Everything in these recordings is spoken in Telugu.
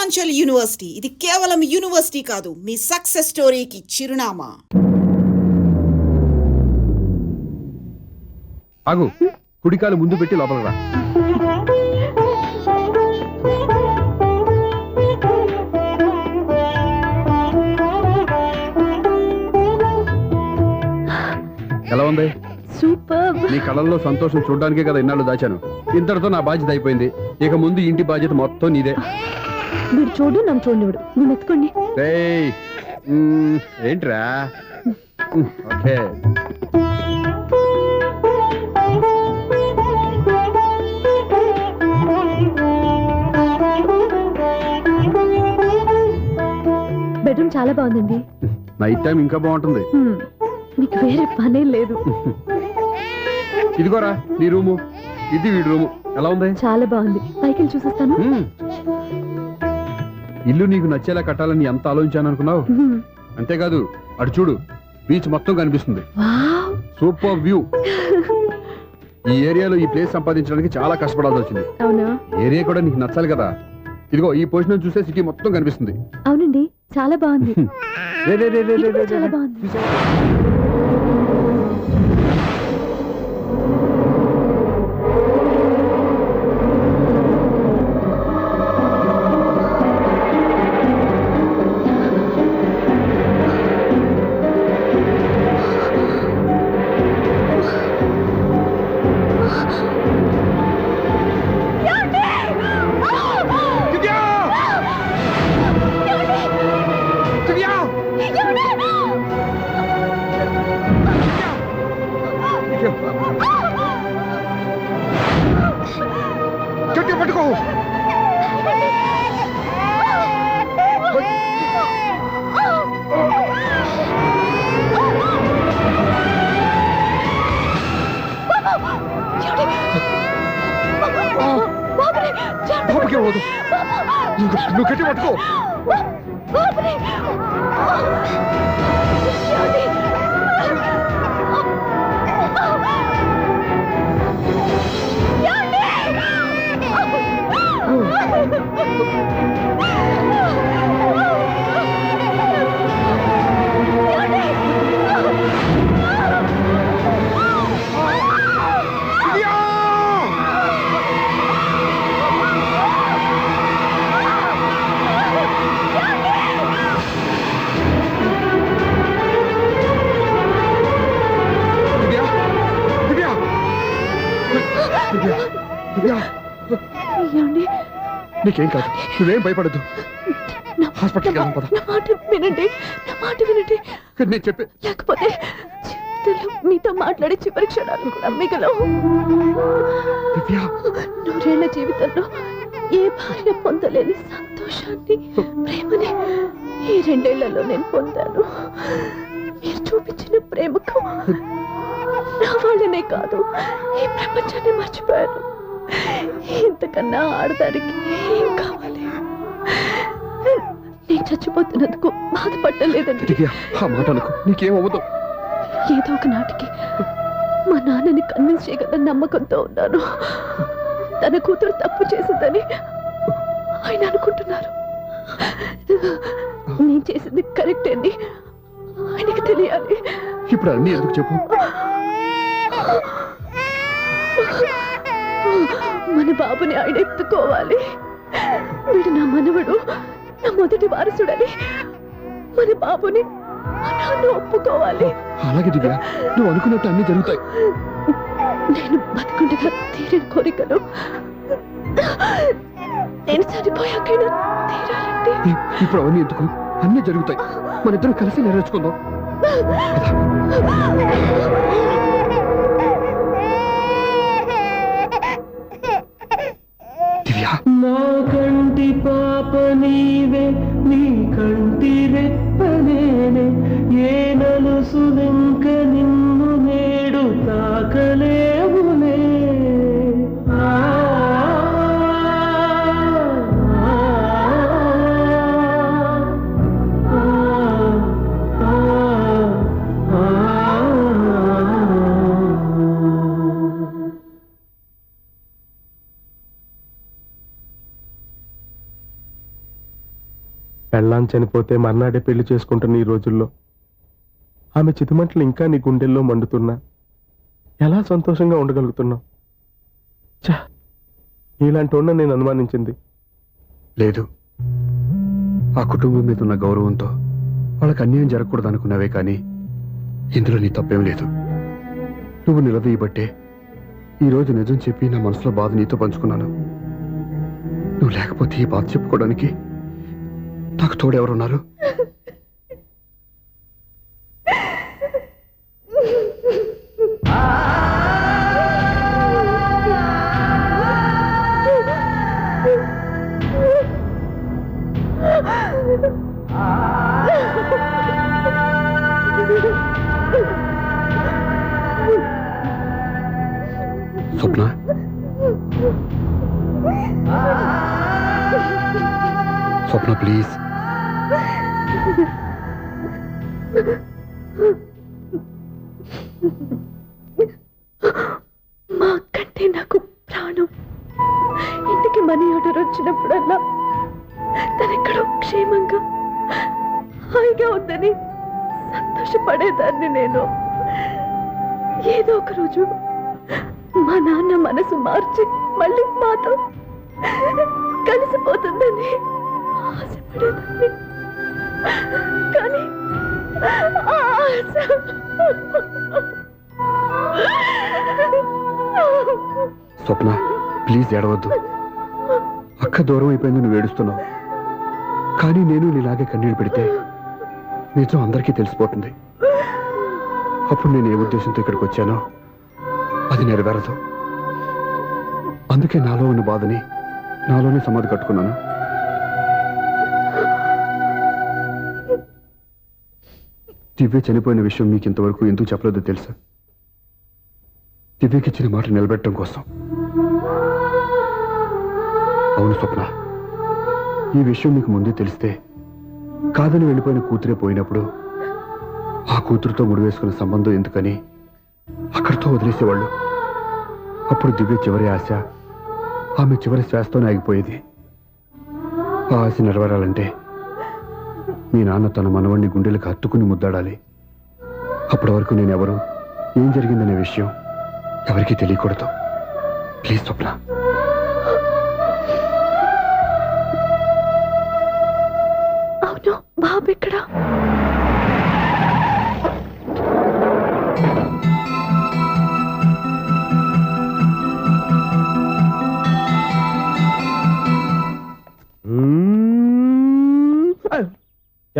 పూర్వాంచల్ యూనివర్సిటీ ఇది కేవలం యూనివర్సిటీ కాదు, మీ సక్సెస్ స్టోరీకి చిరునామా. ఆగు, కుడికాలు ముందు పెట్టి లోపల రా. ఎలా ఉంది? సూపర్. నీ కళ్ళల్లో సంతోషం చూడడానికే కదా ఇన్నాళ్ళు దాచాను. ఇంతటితో నా బాధ్యత అయిపోయింది. ఇక ముందు ఇంటి బాధ్యత మొత్తం నీదే. మీరు చూడు, నన్ను చూడనివ్వడు. నువ్వు ఎత్తుకోండి. ఏంట్రా? ఓకే. బెడ్రూమ్ చాలా బాగుందండి. నైట్ టైం ఇంకా బాగుంటుంది. మీకు వేరే పనే లేదు. ఇదిగోరా నీ రూము, ఇది వీడి రూము. ఎలా ఉంది? చాలా బాగుంది. పైకి వెళ్ళి చూసేస్తాను. ఇల్లు నీకు నచ్చేలా కట్టాలని ఎంత ఆలోచించాను అనుకున్నావు? అంతేకాదు, అటు చూడు, బీచ్ మొత్తం కనిపిస్తుంది. Super view. ఈ ఏరియాలో ఈ ప్లేస్ సంపాదించడానికి చాలా కష్టపడాల్సి వచ్చింది. అవునా? ఏరియా కూడా నీకు నచ్చాలి కదా. ఇదిగో ఈ పొజిషన్ చూసే సిటీ మొత్తం కనిపిస్తుంది. అవునండి, చాలా బాగుంది. చాలా బాగుంది. పట్టుకో. నువ్వు గట్టి పట్టుకో. నీకేం కాదు, నువ్వేం భయపడద్దు. హాస్పిటల్కి వెళ్దాం పద. నా మాట వినండి, నా మాట వినండి. నేను చెప్పే, లేకపోతే జీవితంలో మీతో మాట్లాడే చివరి క్షణాలు కూడా మిగలవు. నూరేళ్ల జీవితంలో ఏ భార్య పొందలేని సంతోషాన్ని, ప్రేమని ఈ 2 ఏళ్లలో నేను పొందాను. మీరు చూపించిన ప్రేమకు నా వాళ్ళనే కాదు, ఈ ప్రపంచాన్ని మర్చిపోయాను. ఇంతకన్నా ఆడదానికి ఏం కావాలి? నేను చచ్చిపోతున్నందుకు బాధపడలేదండి. నీకేమవుతావు? ఏదో ఒక నాటికి మా నాన్నని కన్విన్స్ చేయగల నమ్మకంతో ఉన్నాను. తన కూతురు తప్పు చేసిందని ఆయన అనుకుంటున్నారు. నేను చేసింది కరెక్ట్ అని ఆయనకి తెలియాలి. ఇప్పుడు అన్నీ ఎందుకు చెప్పు? మన బాబుని ఆయన ఎత్తుకోవాలి. వీడు నా మనవడు, నా మొదటి వారసుడని మన బాబుని నాన్న ఒప్పుకోవాలి. అలాగే దివ్య, నువ్వు అనుకున్నట్టు అన్ని జరుగుతాయి. నేను బతుకుండగా తీరని కోరికలు నేను చనిపోయాకైనా తీరాలండి. ఇప్పుడు అవన్నీ ఎందుకు? అన్నీ జరుగుతాయి. మన ఇద్దరం కలిసి నెరవేర్చుకుందాం. నా కంటి పాప నీవే, నీ కంటి రెప్పనేనే, ఏ నలుసులింక నిన్ను నేడు తాకలేవులే. పెళ్ళాం చనిపోతే మర్నాడే పెళ్లి చేసుకుంటున్న ఈ రోజుల్లో ఆమె చితిమంటలు ఇంకా నీ గుండెల్లో మండుతున్నా ఎలా సంతోషంగా ఉండగలుగుతున్నావు? ఛా, ఇలాంటి ఉన్న నేను అనుమానించింది లేదు. ఆ కుటుంబం మీద ఉన్న గౌరవంతో వాళ్ళకి అన్యాయం జరగకూడదు అనుకున్నావే కానీ ఇందులో నీ తప్పేం లేదు. నువ్వు నిలదీయబట్టే ఈరోజు నిజం చెప్పి నా మనసులో బాధ నీతో పంచుకున్నాను. నువ్వు లేకపోతే ఈ బాధ చెప్పుకోవడానికి నాకు తోడెవరున్నారు? స్వప్న, స్వప్న ప్లీజ్. మా అక్కంటే నాకు ప్రాణం. ఇంటికి మనీ ఆర్డర్ వచ్చినప్పుడల్లా తనెక్కడో క్షేమంగా హాయిగా ఉందని సంతోషపడేదాన్ని నేను. ఏదో ఒక రోజు మా నాన్న మనసు మార్చి మళ్ళీ మాతో కలిసిపోతుందని ఆశపడేదాన్ని. కానీ ఆ ఆశ స్వప్న ప్లీజ్ ఏడవద్దు. అక్క దూరం అయిపోయింది, నువ్వు ఏడుస్తున్నావు. కానీ నేను నీలాగే కన్నీళ్ళు పెడితే నిజం అందరికీ తెలిసిపోతుంది. అప్పుడు నేను ఏ ఉద్దేశంతో ఇక్కడికి వచ్చానో అది నెరవేరదు. అందుకే నాలో ఉన్న బాధని నాలోనే సమాధి కట్టుకున్నాను. దివ్య చనిపోయిన విషయం మీకు ఇంతవరకు ఎందుకు చెప్పలేదో తెలుసా? దివ్యకి ఇచ్చిన మాట నిలబెట్టడం కోసం. అవును స్వప్న, ఈ విషయం మీకు ముందే తెలిస్తే కాదని వెళ్ళిపోయిన కూతురే పోయినప్పుడు ఆ కూతురుతో ముడివేసుకున్న సంబంధం ఎందుకని అక్కడితో వదిలేసేవాళ్ళు. అప్పుడు దివ్య చివరి ఆశ ఆమె చివరి శ్వాసతోనే ఆగిపోయేది. ఆ ఆశ నెరవేరాలంటే మీ నాన్న తన మనవణ్ణి గుండెలకు హత్తుకుని ముద్దాడాలి. అప్పటి వరకు నేను ఎవరు, ఏం జరిగిందనే విషయం ఎవరికీ తెలియకూడదు. ప్లీజ్ స్వప్న. అవును, బాబు ఎక్కడా?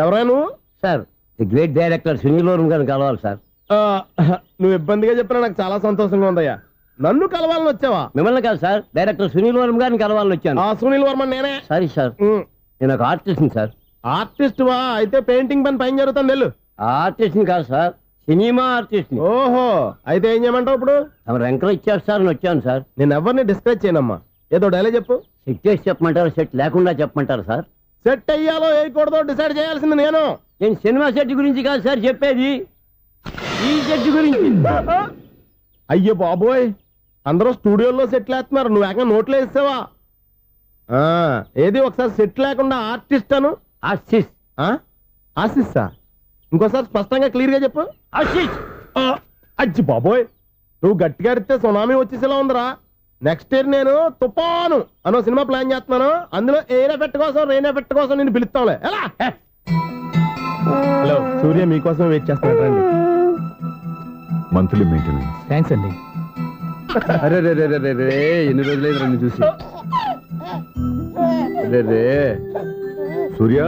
ఎవరా నువ్వు? Sir, the great director Sunil Varma గారిని కలవాలి సార్. నువ్వు ఇబ్బందిగా చెప్పినా నాకు చాలా సంతోషంగా ఉందయ్యా. నన్ను కలవాలని వచ్చావా? మిమ్మల్ని కాదు సార్, డైరెక్టర్ సునీల్ వర్మ గారిని కలవాలని వచ్చాను. సునీల్ వర్మ నేనే. సారీ సార్, నేను ఒక ఆర్టిస్ట్ని సార్. ఆర్టిస్ట్ వా? అయితే పెయింటింగ్ పని పైన జరుగుతుంది వెళ్ళు. ఆర్టిస్ట్ని కాదు సార్, సినిమా ఆర్టిస్ట్ని. ఓహో, అయితే ఏం చేయమంటావు ఇప్పుడు? తమ ఎంకరేజ్ ఇచ్చేస్తారని వచ్చాను సార్. నేను ఎవరిని డిస్కరేజ్ చేయనమ్మా. ఏదో డైలాగ్ చెప్పు. సెట్ చేసి చెప్పమంటారా, సెట్ లేకుండా చెప్పమంటారా సార్? సెట్ అయ్యాలో వేయకూడదో డిసైడ్ చేయాల్సింది నేను. నేను సినిమా సెట్ గురించి కాదు సార్ చెప్పేది, ఈ సెట్ గురించి. అయ్యో బాబోయ్, అందరూ స్టూడియోలో సెట్ లేస్తున్నారు, నువ్వు ఏకంగా నోట్లో వేసావా? ఏది ఒకసారి సెట్ లేకుండా ఆర్టిస్ట్ అను. ఆర్టిస్ట్. ఆశిస్సా? ఇంకోసారి స్పష్టంగా క్లియర్ గా చెప్పు. ఆర్టిస్ట్. అజ్జి బాబోయ్, నువ్వు గట్టిగా అడితే సునామీ వచ్చేసేలా ఉందిరా. నెక్స్ట్ ఇయర్ నేను తుఫాను అనో సినిమా ప్లాన్ చేస్తున్నాను. అందులో ఎయిర్ ఎఫెక్ట్ కోసం, రెయిన్ ఎఫెక్ట్ కోసం నేను పిలుస్తాంలే. ఎలా? హలో, సూర్య మీకోసం వెయిట్ చేస్తున్నాడు, రండి. Monthly maintenance. థ్యాంక్స్ అండి. అరే రే రే రే రే రే, ఎన్ని రోజులైంది రండి చూసి. రే రే, సూర్య,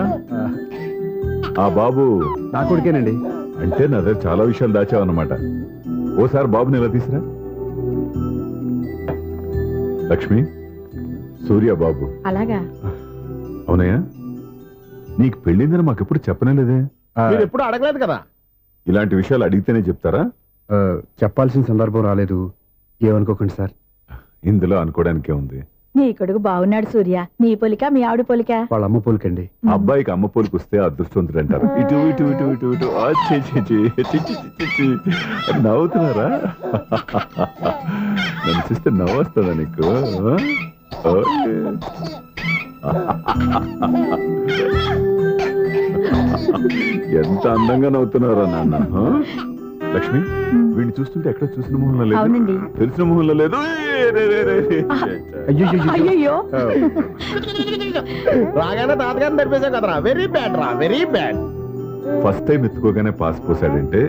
ఆ బాబు నా కొడుకేనండి. అంటే నా దగ్గర చాలా విషయాలు దాచావన్నమాట. ఓసారి బాబుని ఎలా తీసురా. లక్ష్మి, సూర్య బాబు. అలాగా? అవునయ్యా, నీకు పెళ్ళిందని మాకెప్పుడు చెప్పనేలేదే. మీరు ఎప్పుడు అడగలేదు కదా. ఇలాంటి విషయాలు అడిగితేనే చెప్తారా? చెప్పాల్సిన సందర్భం రాలేదు, ఏమనుకోకండి సార్. ఇందులో అనుకోవడానికే ఉంది. నీ కొడుకు బాగున్నాడు సూర్య. నీ పొలిక మీ ఆవిడ పొలిక? వాళ్ళ అమ్మ పోలికండి. అబ్బాయికి అమ్మ పోలికి వస్తే అదృష్టవంతుడు అంటారు. ఇటు ఇటు ఇటు ఇటు ఇటు ఆ, ఛీ, ఛీ, ఛీ, ఛీ, ఛీ, ఛీ, ఛీ. నవ్వుతున్నారా? నన్ను చూస్తే నవ్వు వస్తుందా నీకు? ఓకే. ఎంత అందంగా నవ్వుతున్నారా నాన్న హ? లక్ష్మి వీడిని చూస్తుంటే ఎక్కడ చూసిన మొహంలో లేదు అవునండి. తెలిసిన మొహంలో లేదు ఏ, రే, రే, రే, రే. అయ్యయ్యో రాగానే తాతగారిని నడిపేశావు కదరా, వెరీ బ్యాడ్ రా, వెరీ బ్యాడ్. ఫస్ట్ టైం ఎత్తుకోగానే పాస్ పోసాడంటే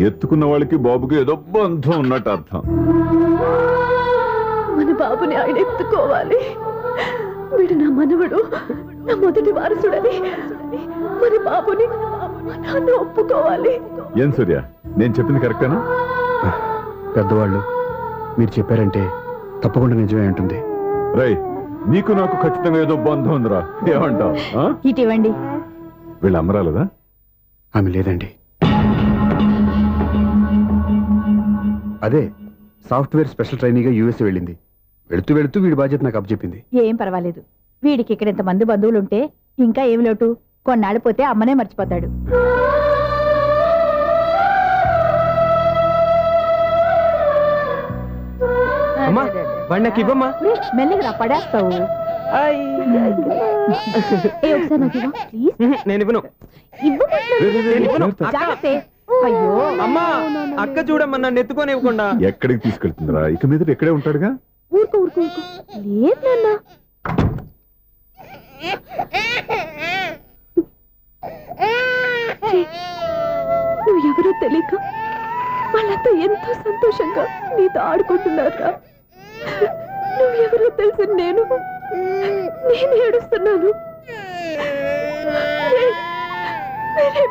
ఎత్తుకున్న వాళ్ళకి బాబుకి ఏదో బంధం ఉన్నట్టు అర్థం. మన బాబుని ఆయన ఎత్తుకోవాలి. వీడు నా మనవడు, నా మొదటి వారసుడని మన బాబుని మా నాన్న ఒప్పుకోవాలి. ఏం సూర్య, నేను చెప్పింది కరెక్టేనా? పెద్దవాళ్ళు మీరు చెప్పారంటే తప్పకుండా నిజమే ఉంటుంది. రై, నీకు నాకు ఖచ్చితంగా ఏదో బంధం ఉందిరా, ఏమంటావు? ఇటు ఇవ్వండి. వీళ్ళు అమ్మరాలదా? ఆమె లేదండి. అదే సాఫ్ట్వేర్ స్పెషల్ ట్రైనీగా యూఎస్ వెళ్ళింది. వెళుతూ వెళుతూ వీడి బాధ్యత నాకు అప్పచెప్పింది. ఏం పర్వాలేదు. వీడికి ఇక్కడ ఇంతమంది బంధువులుంటే ఇంకా ఏమి లోటు. కొన్నాళ్ళు పోతే అమ్మనే మర్చిపోతాడు. అమ్మా, బండకి ఇవ్వమ్మా. ఒరేయ్, మెల్లిగా పడేస్తావు. ఏ ఒకసారి నాకు ఇవ్వు, ప్లీజ్. నేను ఇవ్వను. జాగ్రత్త. అయ్యో అమ్మా, అక్క చూడమ్మా, నన్ను ఎత్తుకొని ఇవ్వకుండా. ఎక్కడికి తీసుకెళ్తుందిరా? ఇక మీద ఇక్కడే ఉంటాడుగా. ఊరుకో ఊరుకో ఊరుకో. లేదు నాన్న. నువ్వు ఎవరో తెలియక వాళ్ళంతా ఎంతో సంతోషంగా నీతో ఆడుకుంటున్నారా. నువ్వెవరో తెలిసి నేను ఏడుస్తున్నాను.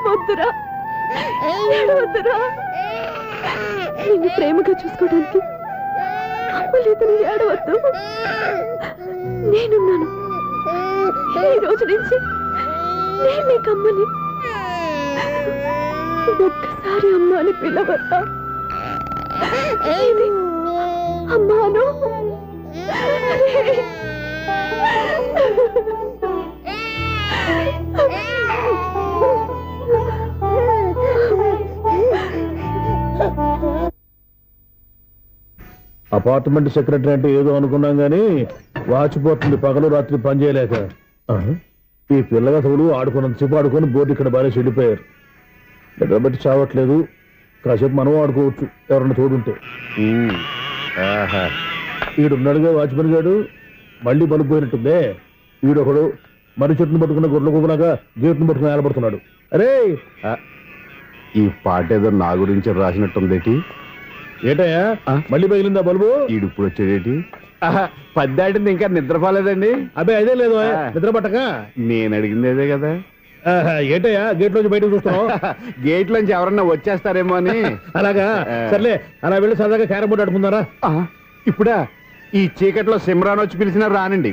వద్దురా, ఏడవద్దురా. నిన్ను ప్రేమగా చూసుకోవడానికి అమ్మలేదని ఏడవద్దు. నేనున్నాను. ఈ రోజు నుంచి నేను నీకు అమ్మని. ఒక్కసారి అమ్మ అని పిలవద్దా? అమ్మాను. అపార్ట్మెంట్ సెక్రటరీ అంటే ఏదో అనుకున్నాం గానీ వాచిపోతుంది పగలు రాత్రి పని చేయలేక. ఈ పిల్లగా తోడు ఆడుకున్నంతసేపు ఆడుకొని బోర్డు ఇక్కడ బాగా చెడిపోయారు. నిద్రబట్టి చావట్లేదు. కాసేపు మనం ఆడుకోవచ్చు ఎవరన్నా తోడుంటే. ఈడున్నాడుగా వాచ్మెన్ గాడు, మళ్ళీ బలుపు పోయినట్టుందే. ఈడొకడు మరి చెట్టును పట్టుకున్న గొడ్ల కుక్కలాగా గేట్ను పట్టుకుని ఏలబడుతున్నాడు. అరే, ఈ పాట ఏదో నా గురించి రాసినట్టుందేటి. ఏటయ్యా మళ్ళీ పగిలిందా బల్బు? ఈడు ఇప్పుడు వచ్చేదేటి? పద్దాటింది ఇంకా నిద్రపోలేదండి. అబ్బే అదే లేదు నిద్ర పట్టక. నేను అడిగింది అదే కదా. ఏటయ్యా గేట్ లోంచి బయటకు చూస్తున్నావు? గేట్ లోంచి ఎవరన్నా వచ్చేస్తారేమో అని. అలాగా, సర్లే అలా వెళ్ళి సరదాగా క్యారం బోర్డు ఆడుకుందారా? ఇప్పుడా? ఈ చీకట్లో సిమ్రాన్ వచ్చి పిలిచినా రానండి.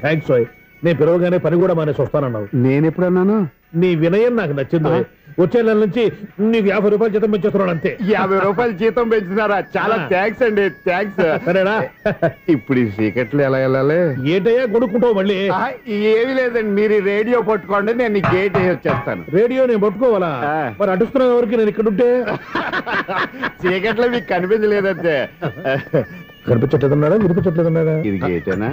థ్యాంక్స్ ఓయ్. నేను పిలవగానే పని కూడా మానేసి వస్తానన్నావు. నేను ఎప్పుడన్నాను? నీ వినయం నాకు నచ్చింది. వచ్చే నెల నుంచి నీకు 50 రూపాయలు జీతం పెంచేస్తున్నాడు అంతే. 50 రూపాయలు జీతం పెంచుతున్నారా? చాలా థ్యాంక్స్ అండి, థ్యాంక్స్. సరేనా? ఇప్పుడు ఈ చీకట్లు ఎలా వెళ్ళాలి? ఏంటయ్యా కొనుక్కుంటావు మళ్ళీ? ఏమీ లేదండి, మీరు రేడియో పట్టుకోండి, నేను ఈ గేట్ వేసి వచ్చేస్తాను. రేడియో నేను పట్టుకోవాలా? మరి అడుస్తున్నావు ఎవరికి నేను ఇక్కడ ఉంటే? చీకట్లో మీకు కనిపించలేదంతే. కనిపించట్లేదన్నాడా వినిపించట్లేదన్నాడా? ఇది గేటేనా?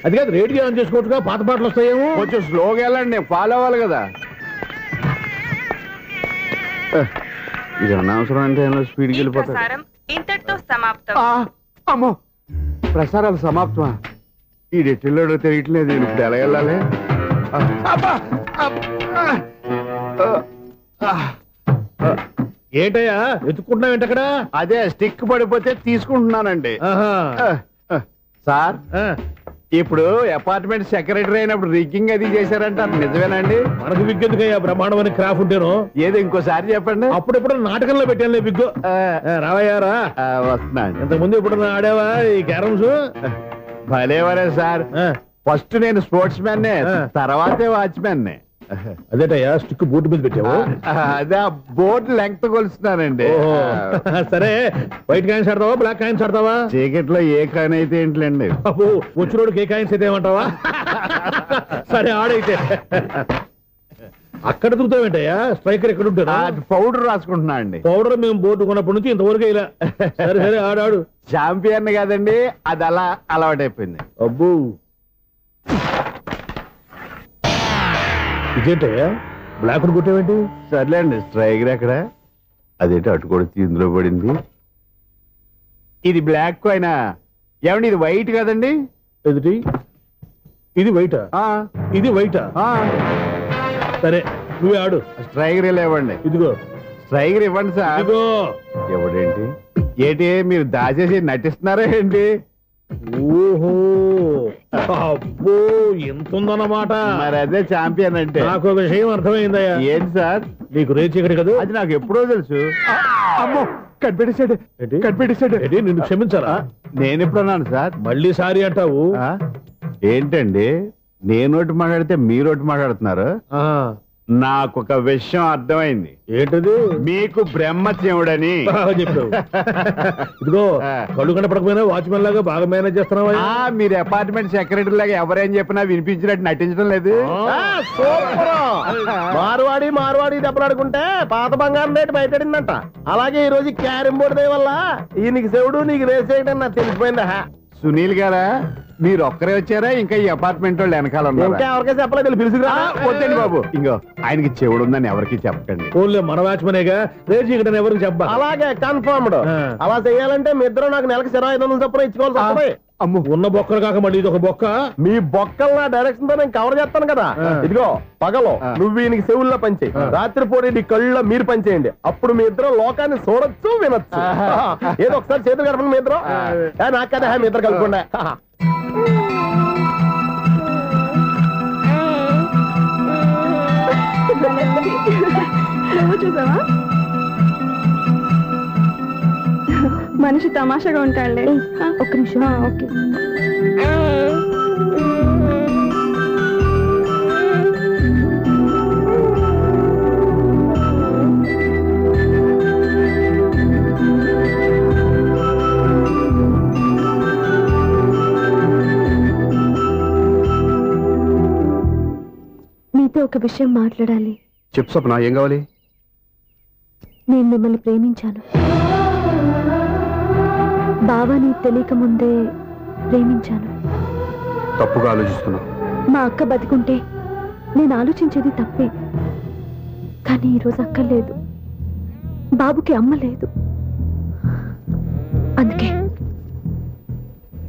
అది కాదు, రేడియో ఆన్ చేసుకోవచ్చుగా, పాత పాటలు వస్తాయేమో. కొంచెం స్లోగా వెళ్ళండి, నేను ఫాలో అవ్వాలి కదా. ఇది అనవసరం అంటే స్పీడ్కి వెళ్ళిపోతాడు. ఇంతటితో సమాప్తం. అమ్మో, ప్రసారాలు సమాప్తమా? ఈ డెట్టిల్లోడో తెలియట్లేదు. ఇప్పుడు ఎలా వెళ్ళాలి? ఏంటయ్యా వెతుక్కుంటున్నావు ఏంటక్కడ? అదే స్టిక్ పడిపోతే తీసుకుంటున్నానండి. సార్, ఇప్పుడు అపార్ట్మెంట్ సెక్రటరీ అయినప్పుడు రిగ్గింగ్ అది చేశారంట, నిజమేనండి? మనకు విగ్గెందుకయ్యా, బ్రహ్మాండమని క్రాఫ్ ఉంటేను. ఏదో ఇంకోసారి చెప్పండి. అప్పుడెప్పుడు నాటకంలో పెట్టానులే బిగ్గు. రావయ్యారా? వస్తున్నా. ఇంతకు ముందు ఎప్పుడు ఆడావా ఈ క్యారమ్స్? భలేవరే సార్. ఫస్ట్ నేను స్పోర్ట్స్ మ్యాన్, తర్వాతే వాచ్మెన్. అదేటయ్యా స్టిక్ బోర్డు మీద పెట్టావు? అదే బోర్డు లెంగ్త్ కొలుస్తున్నానండి. సరే, వైట్ కాయిన్స్ ఆడతావా బ్లాక్ కాయిన్స్ ఆడతావా? చీకట్ లో ఏ కాయిన్ అయితే ఏంటిలేండి. అబ్బో, వచ్చినోడికి ఏ కాయిన్స్ అయితే ఏమంటావా? సరే ఆడైతే. అక్కడ తిరుగుతావేంటయ్యా? స్ట్రైకర్ ఎక్కడ ఉంటారా? పౌడర్ రాసుకుంటున్నా అండి. పౌడర్ మేము బోర్డు కొన్నప్పటి నుంచి ఇంతవరకు ఇలా. సరే సరే ఆడాడు. చాంపియన్ కాదండి, అది అలా అలవాటైపోయింది. అబ్బో, ఇదేంటయ్యా బ్లాక్ కొట్టేవేంటి? సర్లేండి స్ట్రైగర్ ఎక్కడ అదేంటి అటు కూడా ఇందులో పడింది ఇది బ్లాక్ అయినా ఏమండి ఇది వైట్ కదండి ఎదుటి ఇది వైటా? ఇది వైటా? సరే నువ్వే ఆడు. స్ట్రైగర్ ఇలా ఇవ్వండి. ఇదిగో స్ట్రైగర్ ఇవ్వండి సార్. ఇదిగో. ఎవడేంటి ఏంటి మీరు దాచేసి నటిస్తున్నారా ఏంటి? ఓహో అబ్బో ఎంత ఉందన్నమాట. మరి అదే ఛాంపియన్ అంటే. నాకు విషయం అర్థమైందయ్యా. ఏంటి సార్? నీకు రేచి ఇక్కడ కదా? అది నాకు ఎప్పుడో తెలుసు. అమ్మో కనిపెట్టేశాడు. నిన్ను క్షమించాలా? నేను ఎప్పుడన్నాను సార్? మళ్ళీ సారీ అంటావు. ఏంటండి నేనోటి మాట్లాడితే మీరోటి మాట్లాడుతున్నారు? నాకు ఒక విషయం అర్థమైంది. ఏంటది? మీకు బ్రహ్మచ్యముడని చెప్పావు. ఇదిగో కళ్ళు కనపడకపోయినా వాచ్మెన్ లాగా బాగా మేనేజ్ చేస్తున్నావా? మీరు అపార్ట్మెంట్ సెక్రటరీ లాగా ఎవరేం చెప్పినా వినిపించినట్టు నటించడం లేదు. మార్వాడి దెబ్బలాడుకుంటే పాత బంగారం రేటు బయటడిందంట. అలాగే ఈ రోజు క్యారం బోర్డు దే వల్ల ఈయనకి శివుడు నీకు రేసేయటం నాకు తెలిసిపోయిందా? సునీల్ గారా మీరు ఒక్కరే వచ్చారా ఇంకా ఈ అపార్ట్మెంట్ వాళ్ళు వెనకాల ఇంకా ఎవరికై చెప్పలేదు పిలుచుకురా. వద్దండి బాబు ఇంకో ఆయనకి చెవుడు ఉందని ఎవరికి చెప్పకండి. ఓన్లీ మన వాచ్మనేగా రేజీ ఇక్కడ ఎవరికి చెప్పా. అలాగే కన్ఫర్మ్డ్. అలా చేయాలంటే మీ ఇద్దరు నాకు నెలకి 2500 చొప్పున ఇచ్చుకోవాల్సి వస్తుంది. అమ్ము ఉన్న బొక్కలు కాక మళ్ళీ ఇది ఒక బొక్క. మీ బొక్కలు నా డైరెక్షన్ తో నేను కవర్ చేస్తాను కదా. ఇదిగో పగలో నువ్వు ఈయనకి చెవుల్లో పనిచేయి, రాత్రిపూట నీ కళ్ళలో మీరు పనిచేయండి. అప్పుడు మీ ఇద్దరు లోకాన్ని చూడొచ్చు వినొచ్చు. ఏదో ఒకసారి చేతులు కలపండి మీ ఇద్దరు. నాకు కదా మీ ఇద్దరు కలుపుకుండా. చూసావా మనిషి తమాషాగా ఉంటాడులే. ఒక్క నిమిషం. ఓకే మీతో ఒక విషయం మాట్లాడాలి. చెప్పు స్వప్న, ఏం కావాలి? నేను మిమ్మల్ని ప్రేమించాను. బావాని తెలియక ముందే ప్రేమించాను. తప్పుగా ఆలోచిస్తున్నా. మా అక్క బతికుంటే నేను ఆలోచించేది తప్పే. కానీ ఈరోజు అక్క లేదు, బాబుకి అమ్మ లేదు. అందుకే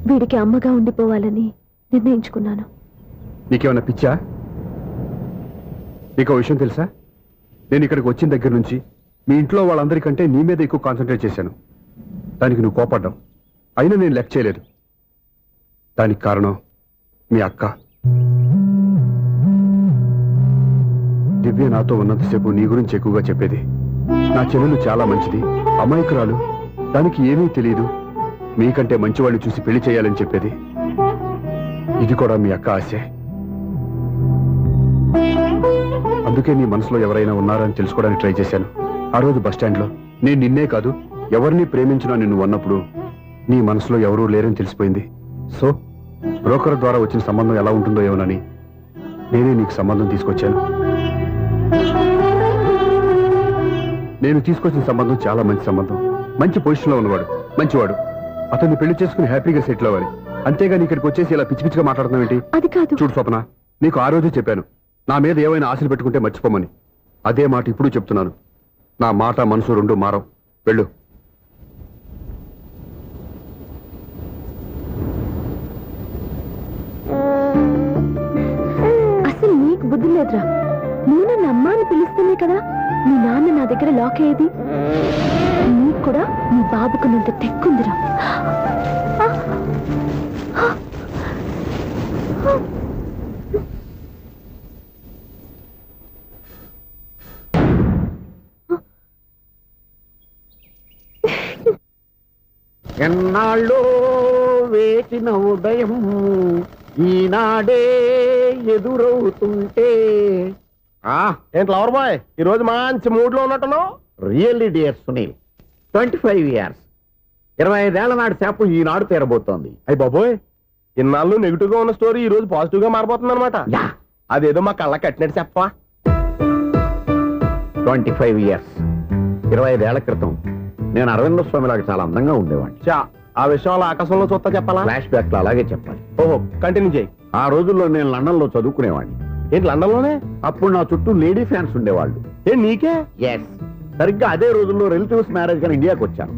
వీడికి అమ్మగా ఉండిపోవాలని నిర్ణయించుకున్నాను. నీకేమన్నా పిచ్చా? నీకు విషయం తెలుసా? నేను ఇక్కడికి వచ్చిన దగ్గర నుంచి మీ ఇంట్లో వాళ్ళందరికంటే నీ మీద ఎక్కువ కాన్సన్ట్రేట్ చేశాను. దానికి నువ్వు కోపడ్డావు. అయినా నేను లెక్క చేయలేదు. దానికి కారణం మీ అక్క. దివ్య నాతో ఉన్నంతసేపు నీ గురించి ఎక్కువగా చెప్పేది. నా చెల్లెలు చాలా మంచిది, అమాయకురాలు, దానికి ఏమీ తెలియదు, మీకంటే మంచివాళ్ళు చూసి పెళ్లి చేయాలని చెప్పేది. ఇది కూడా మీ అక్క ఆశే. అందుకే నీ మనసులో ఎవరైనా ఉన్నారని తెలుసుకోవడానికి ట్రై చేశాను. ఆ రోజు బస్టాండ్లో నేను నిన్నే కాదు ఎవరిని ప్రేమించినా నిన్ను అన్నప్పుడు నీ మనసులో ఎవరూ లేరని తెలిసిపోయింది. సో బ్రోకర్ ద్వారా వచ్చిన సంబంధం ఎలా ఉంటుందో ఏమోనని నేనే నీకు సంబంధం తీసుకొచ్చాను. నేను తీసుకొచ్చిన సంబంధం చాలా మంచి సంబంధం. మంచి పొజిషన్లో ఉన్నవాడు, మంచివాడు. అతన్ని పెళ్లి చేసుకుని హ్యాపీగా సెటిల్ అవ్వాలి. అంతేగాని ఇక్కడికి వచ్చేసి ఇలా పిచ్చి పిచ్చిగా మాట్లాడుతున్నావు ఏంటి? అది కాదు. చూడు స్వప్న, నీకు ఆ రోజే చెప్పాను నా మీద ఏమైనా ఆశలు పెట్టుకుంటే మర్చిపోమని. అదే మాట ఇప్పుడు చెప్తున్నాను. నా మాట మనసు రెండు మారవు. వెళ్ళు. అసలు నీకు బుద్ధి లేదురా. నువ్వు నన్ను అమ్మా అని పిలుస్తేనే కదా మీ నాన్న నా దగ్గర లాక్ అయ్యేది. నీకు కూడా నీ బాబుకు నంత తెక్కుందిరా. ఎన్నాళ్ళు వేచిన ఉదయం ఈనాడే ఎదురవుతుంటే. ఏంటి లవర్ బాయ్, ఈ రోజు మంచి మూడ్ లో ఉన్నట్టున్నావు. రియల్లీ డియర్ సునీల్, 25 years 25 ఏళ్ల నాటి చేప ఈనాడు తీరబోతోంది. అయ్యి బాబోయ్, ఇన్నాళ్ళు నెగిటివ్ గా ఉన్న స్టోరీ ఈ రోజు పాజిటివ్ గా మారిపోతుంది అనమాట. అదేదో మా కళ్ళ కట్టినట్టు చెప్పా. 25 years 25 ఏళ్ల క్రితం నేను అరవింద స్వామిలాగా చాలా అందంగా ఉండేవాడిని. ఆ విషయం అలా ఆకాశంలో చూస్తా చెప్పాలా? ఫ్లాష్ బ్యాక్ లో అలాగే చెప్పాలి. ఓహో, కంటిన్యూ చేయి. ఆ రోజుల్లో నేను లండన్ లో చదువుకునేవాడిని. ఏంటి లండన్ లోనే? అప్పుడు నా చుట్టూ లేడీ ఫ్యాన్స్ ఉండేవాళ్ళు. నీకే? ఎస్, సరిగ్గా అదే రోజుల్లో రిలేటివ్స్ మ్యారేజ్ గా ఇండియాకి వచ్చాను.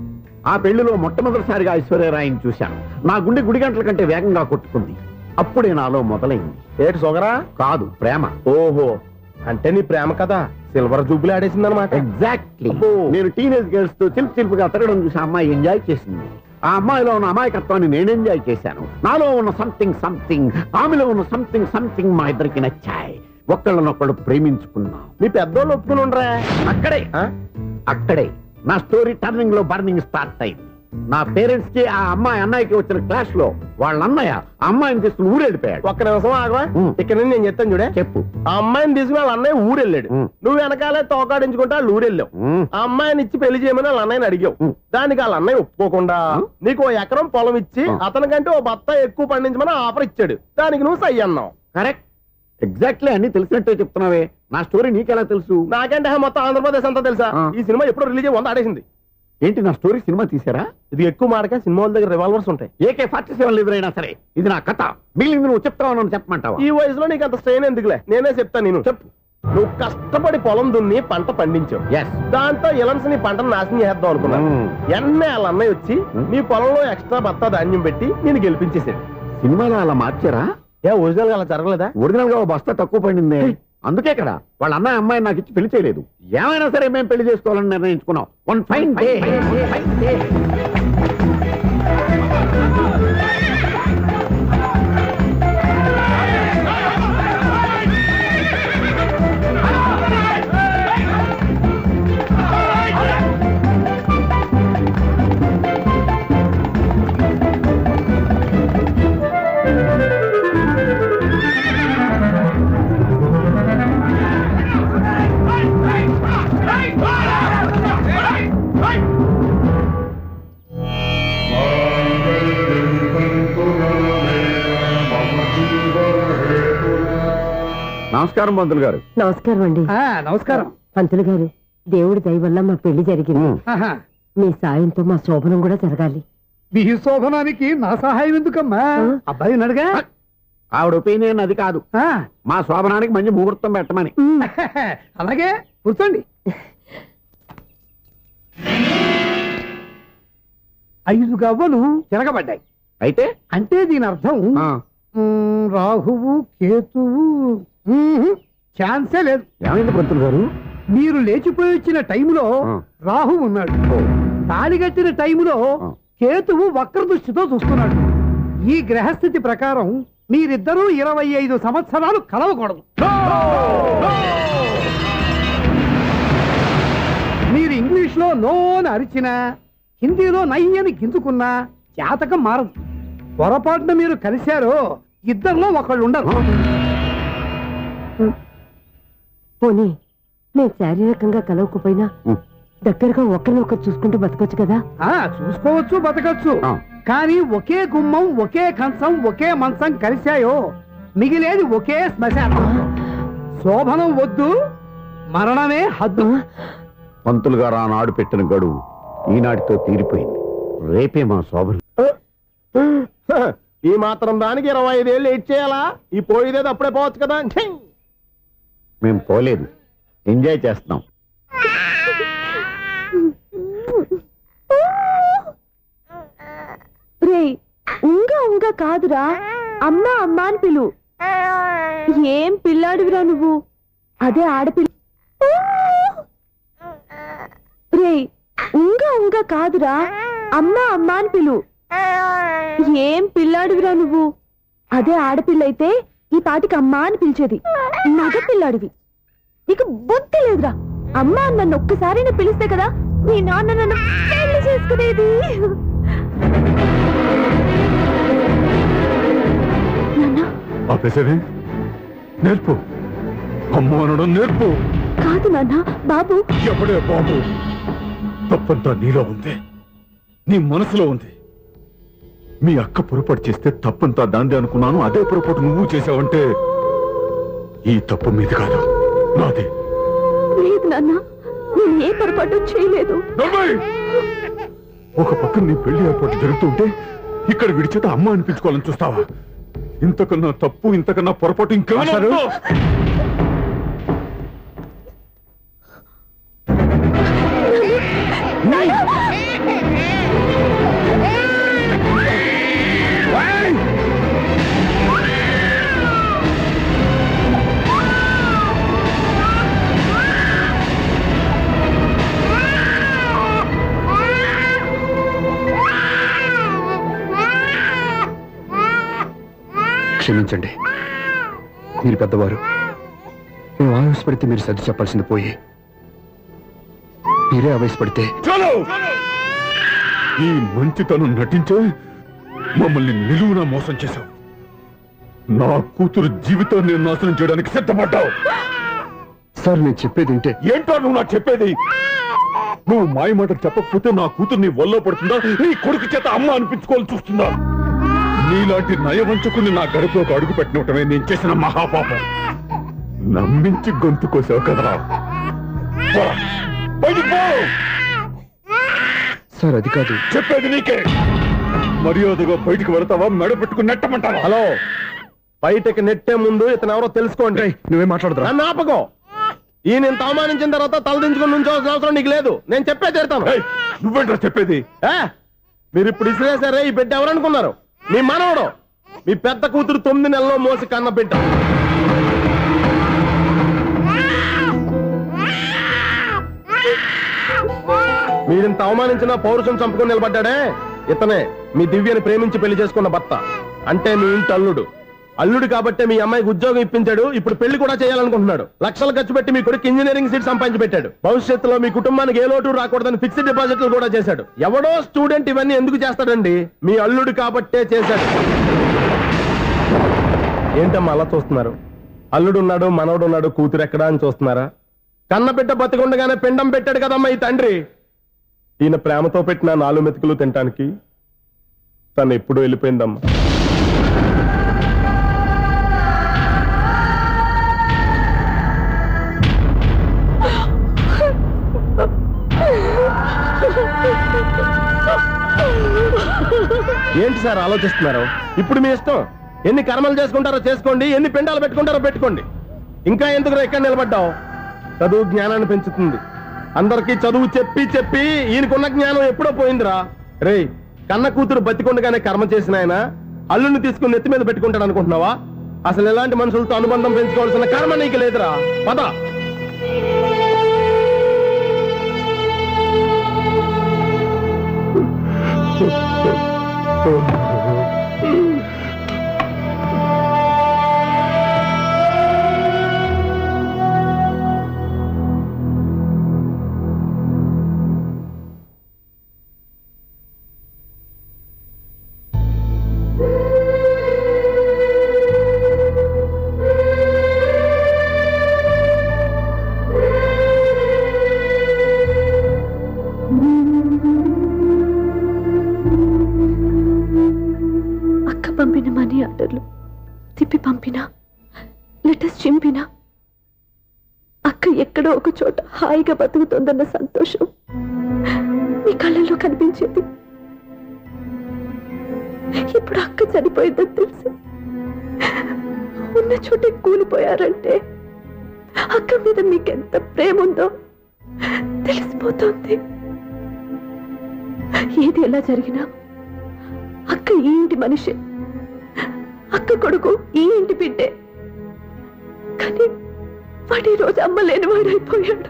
ఆ పెళ్లిలో మొట్టమొదటిసారిగా ఐశ్వర్యరాయని చూశాను. నా గుండె గుడి గంటల కంటే వేగంగా కొట్టుకుంది. అప్పుడే నాలో మొదలైంది. ఏటి సొగరా? కాదు, ప్రేమ. ఓహో, అంటే నీ ప్రేమ కదా సిల్వర్ జూబులు ఆడేసింది అనమాట. ఎగ్జాక్ట్లీ. నేను టీనేజ్ గర్ల్స్ తో చిలుపుగా తిరగడం చూసి ఆ అమ్మాయి ఎంజాయ్ చేసింది. ఆ అమ్మాయిలో ఉన్న అమాయకత్వాన్ని నేను ఎంజాయ్ చేశాను. నాలో ఉన్న సంథింగ్ ఆమెలో ఉన్న సంథింగ్ మా ఇద్దరికి నచ్చాయి. ఒక్కళ్ళనొక్కడు ప్రేమించుకున్నాం. మీ పెద్దోళ్ళు ఒప్పుకుని ఉండరా? అక్కడే నా స్టోరీ టర్నింగ్ లో బర్నింగ్ స్టార్ట్ అయింది. నా పేరెంట్స్ కి ఆ అమ్మాయి అన్నయ్యకి వచ్చిన క్లాష్ లో వాళ్ళ అన్నయ్య ఆ అమ్మాయిని తీసుకుని ఊరెళ్ళిపోయాడు. ఒక్క నిమిషం ఆగవా? ఇక్కడ నుంచి నేను చెప్తాను చూడే. చెప్పు. ఆ అమ్మాయిని తీసుకుని వాళ్ళ అన్నయ్య ఊరెళ్ళాడు. నువ్వు వెనకాలే తోకాడించుకుంటా వాళ్ళు ఊరెళ్ళావు. ఆ అమ్మాయిని ఇచ్చి పెళ్లి చేయమని వాళ్ళ అన్నయ్యని అడిగావు. దానికి వాళ్ళ అన్నయ్య ఒప్పుకోకుండా నీకు 1 ఎకరం పొలం ఇచ్చి అతనికంటే 1 బత్తా ఎక్కువ పండించమని ఆఫర్ ఇచ్చాడు. దానికి నువ్వు సై అన్నావు. కరెక్ట్, ఎగ్జాక్ట్లీ అన్ని తెలిసినట్టే చెప్తున్నావే. నా స్టోరీ నీకెలా తెలుసు? నాకంటే మొత్తం ఆంధ్రప్రదేశ్ అంతా తెలుసా? ఈ సినిమా ఎప్పుడో రిలీజ్ 100 ఆడేసింది. ఏంటి, నా స్టోరీ సినిమా తీసారా? ఇది ఎక్కువ మాటగా సినిమా వాళ్ళ దగ్గర రివాల్వర్స్ ఉంటాయి. AK-47 ఎదురైనా సరే ఇది నా కథ. మిగిలింది నువ్వు చెప్తావు, చెప్పమంటావా? ఈ వయసులో నీకు అంత స్ట్రెయిన్ ఎందుకులే, నేనే చెప్తాను. నేను చెప్పు. నువ్వు కష్టపడి పొలం దున్ని పంట పండించావు. దాంతో ఇలన్స్ నీ పంటను నాశనం చేద్దాం అనుకున్నాను. ఎన్నే వాళ్ళ అన్నయ్య వచ్చి నీ పొలంలో ఎక్స్ట్రా బత్తా ధాన్యం పెట్టి నేను గెలిపించేసాడు. సినిమాలో అలా మార్చారా? ఒరిజినల్ గా అలా జరగలేదా? ఒరిజినల్ గా బస్తా తక్కువ పడింది. అందుకే కదా వాళ్ళ అన్నయ్య అమ్మాయి నాకు ఇచ్చి పెళ్లి చేయలేదు. ఏమైనా సరే మేము పెళ్లి చేసుకోవాలని నిర్ణయించుకున్నాం. One fine day. నమస్కారం పంతులు గారు. నమస్కారం అండి. నమస్కారం పంతులు గారు. దేవుడి దయ వల్ల మా పెళ్లి జరిగింది. మీ సాయంతో మా శోభనం కూడా జరగాలి. మీ శోభనానికి నా సహాయం ఎందుకమ్మా? అబ్బాయి ఉన్నాడుగా. ఆవిడ ఒపీనియన్ అది కాదు. మా శోభనానికి మంచి ముహూర్తం పెట్టమని. అలాగే కూర్చోండి. 5 గవ్వలు తిరగబడ్డాయి. అయితే అంటే దీని అర్థం రాహువు కేతువు ఛాన్సే లేదు. ఏమైంది పంతులు గారు? మీరు లేచిపోయి వచ్చిన టైంలో రాహు ఉన్నాడు. తాళిగట్టిన టైంలో కేతువు వక్ర దృష్టితో చూస్తున్నాడు. ఈ గ్రహస్థితి ప్రకారం మీరిద్దరూ 25 సంవత్సరాలు కలవకూడదు. మీరు ఇంగ్లీష్ లో నో అని అరిచినా, హిందీలో నయ్యని గింజుకున్నా జాతకం మారదు. పొరపాటున మీరు కలిశారో ఇద్దరిలో ఒకళ్ళు ఉండరు. పోనీ నేను శారీరకంగా కలవకపోయినా దగ్గరగా ఒకరినొకరు చూసుకుంటూ బతకొచ్చు కదా? చూసుకోవచ్చు, బతకచ్చు. కానీ ఒకే గుమ్మం, ఒకే కంచం, ఒకే మంచం కలిశాయో మిగిలేది ఒకే శ్మశానం. శోభనం వద్దు, మరణమే హద్దు. పంతులు గారు ఆనాడు పెట్టిన గడువు ఈనాటితో తీరిపోయింది. రేపే మా శోభనం. ఈ మాత్రం దానికి 25 ఏళ్ళు వెయిట్ చేయాలా? ఈ పోయేదేదో అప్పుడే పోవచ్చు కదా. మేము పోలేదు, ఎంజాయ్ చేస్తున్నాం. రే ఉంగా కాదురా, అమ్మా అమ్మా అని పిలు. ఏం పిల్లాడివిరా నువ్వు? అదే ఆడపిల్ల. రే ఉంగా కాదురా, అమ్మా అమ్మా అని పిలు. ఏం పిల్లాడివిరా నువ్వు? అదే ఆడపిల్లయితే ఈ పాటికి అమ్మా అని పిలిచేది. మగ పిల్లాడివి, నీకు బుద్ధి లేదురా. అమ్మా నన్ను ఒక్కసారి పిలిస్తే కదా నీ నాన్న నన్ను పెళ్లి చేసుకునేది. నేర్పు, అమ్మ అనడం నేర్పు. కాదు నాన్న, బాబు. ఎప్పుడే బాబు, తప్పంతా నీలో ఉంది, నీ మనసులో ఉంది. మీ అక్క పొరపాటు చేస్తే తప్పంతా దాందే అనుకున్నాను. అదే పొరపాటు నువ్వు చేసావంటే ఈ తప్పు మీది కాదు, నాది. లేదు నాన్న, నేను ఏ పొరపాటు చేయలేదు. ఒక పక్కన నీ పెళ్లి ఏర్పాటు జరుగుతుంటే ఇక్కడ విడిచేత అమ్మ అనిపించుకోవాలని చూస్తావా? ఇంతకన్నా తప్పు, ఇంతకన్నా పొరపాటు ఇంకా క్షమించండి, మీరు పెద్దవారు. మేము ఆవేశపడితే మీరు సర్ది చెప్పాల్సింది పోయి మీరే ఆవేశపడితే. ఈ మంచితనం నటించే మమ్మల్ని నిలువునా మోసం చేశావు. నా కూతురు జీవితాన్ని నాశనం చేయడానికి సిద్ధపడ్డావు. సార్ నేను చెప్పేది వింటే. ఏంటో నువ్వు నాకు చెప్పేది? నువ్వు మాయ మాట చెప్పకపోతే నా కూతురు నీ వల్ల పడుతుందా, నీ కొడుకు చేత అమ్మ అనిపించుకోవాలని చూస్తుందా? నీలాంటి నయవంచుకుని నా గడపలోకి అడుగు పెట్టినటమే నేను చేసిన మహాపాపం. నమ్మించి గొంతు కోసావు కదరా. బయటికి పో. సార్ అది కాదు. చెప్పేది నీకే. మర్యాదగా బయటికి వెళతావా, మెడ పెట్టుకుని నెట్టమంటావా? హలో, బయటకి నెట్టే ముందు ఇతను ఎవరో తెలుసుకోండి. నువ్వేం మాట్లాడతావు? నన్ను ఆపకో. ఈయన ఇంత అవమానించిన తర్వాత తలదించుకుని నుంచోవాల్సిన అవసరం నీకు లేదు. నేను చెప్పే తీరుతాను. నువ్వేంట్రా చెప్పేది? మీరు ఇప్పుడు ఇసిరేసారే, ఈ బిడ్డ ఎవరనుకున్నారు? మీ మనవడు, మీ పెద్ద కూతురు 9 నెలల్లో మోసి కన్న బిడ్డ. మీరింత అవమానించిన పౌరుషం చంపుకొని నిలబడ్డాడే, ఇతనే మీ దివ్యని ప్రేమించి పెళ్లి చేసుకున్న భర్త. అంటే మీ ఇంటి అల్లుడు. అల్లుడు కాబట్టే మీ అమ్మాయికి ఉద్యోగం ఇప్పించాడు. ఇప్పుడు పెళ్లి కూడా చేయాలనుకుంటున్నాడు. లక్షలు ఖర్చు పెట్టి మీ కొడుకు ఇంజనీరింగ్ సీట్ సంపాదించి పెట్టాడు. భవిష్యత్తులో మీ కుటుంబానికి ఏ లోటు రాకూడదని ఫిక్స్డ్ డిపాజిట్లు కూడా చేశాడు. ఎవడో స్టూడెంట్ ఇవన్నీ ఎందుకు చేస్తాడండి? మీ అల్లుడు కాబట్టే చేశాడు. ఏంటమ్మా అలా చూస్తున్నారు? అల్లుడు ఉన్నాడు, మనవడు ఉన్నాడు, కూతురు ఎక్కడా అని చూస్తున్నారా? కన్నబిడ్డ బతికుండగానే పిండం పెట్టాడు కదమ్మా ఈ తండ్రి. ఈయన ప్రేమతో పెట్టిన 4 మెతుకులు తినటానికి తను ఎప్పుడు వెళ్ళిపోయిందమ్మా. ఏంటి సార్ ఆలోచిస్తున్నారు? ఇప్పుడు మీ ఇష్టం. ఎన్ని కర్మలు చేసుకుంటారో చేసుకోండి, ఎన్ని పిండాలు పెట్టుకుంటారో పెట్టుకోండి. ఇంకా ఎందుకు ఎక్కడ నిలబడ్డావు? చదువు జ్ఞానాన్ని పెంచుతుంది. అందరికీ చదువు చెప్పి చెప్పి ఈయనకున్న జ్ఞానం ఎప్పుడో పోయిందిరా. రే, కన్న కూతురు బతికొండగానే కర్మ చేసిన ఆయన అల్లుని తీసుకుని నెత్తి మీద పెట్టుకుంటాడు అనుకుంటున్నావా? అసలు ఎలాంటి మనుషులతో అనుబంధం పెంచుకోవాల్సిన కర్మ నీకు లేదురా. పద. పంపిన మనీ ఆర్డర్లు తిప్పి పంపినా, లెటర్స్ చింపినా అక్క ఎక్కడో ఒక చోట హాయిగా బతుకుతోందన్న సంతోషం మీ కళ్ళల్లో కనిపించేది. ఇప్పుడు అక్క చనిపోయిందని తెలిసి ఉన్న చోటే కూలిపోయారంటే అక్క మీద మీకెంత ప్రేమ ఉందో తెలిసిపోతోంది. ఏది ఎలా జరిగినా అక్క ఈ ఇంటి మనిషి, అక్క కొడుకు ఈ ఇంటి బిడ్డే. కానీ వాడు ఈ రోజు అమ్మ లేని వాడైపోయాడు.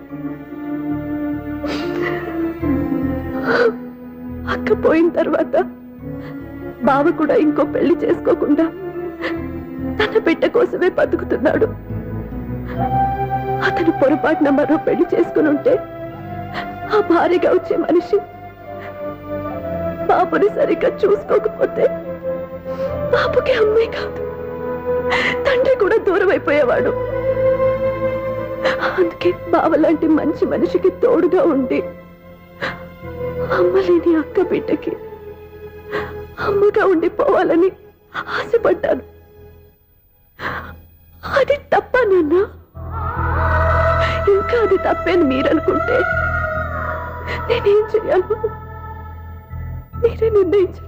అక్క పోయిన తర్వాత బావ కూడా ఇంకో పెళ్లి చేసుకోకుండా తన బిడ్డ కోసమే బతుకుతున్నాడు. అతను పొరపాటున మరో పెళ్లి చేసుకుని ఉంటే ఆ భార్యగా వచ్చే మనిషి బాబుని సరిగ్గా చూసుకోకపోతే బాబుకి అమ్మే కాదు తండ్రి కూడా దూరం అయిపోయేవాడు. అందుకే బావ లాంటి మంచి మనిషికి తోడుగా ఉండి అమ్మలేని అక్క బిడ్డకి అమ్మగా ఉండిపోవాలని ఆశపడ్డాను. అది తప్ప నాన్న? ఇంకా అది తప్పేని మీరనుకుంటే నేనేం చేయాలి? మీరే నిర్ణయించండి.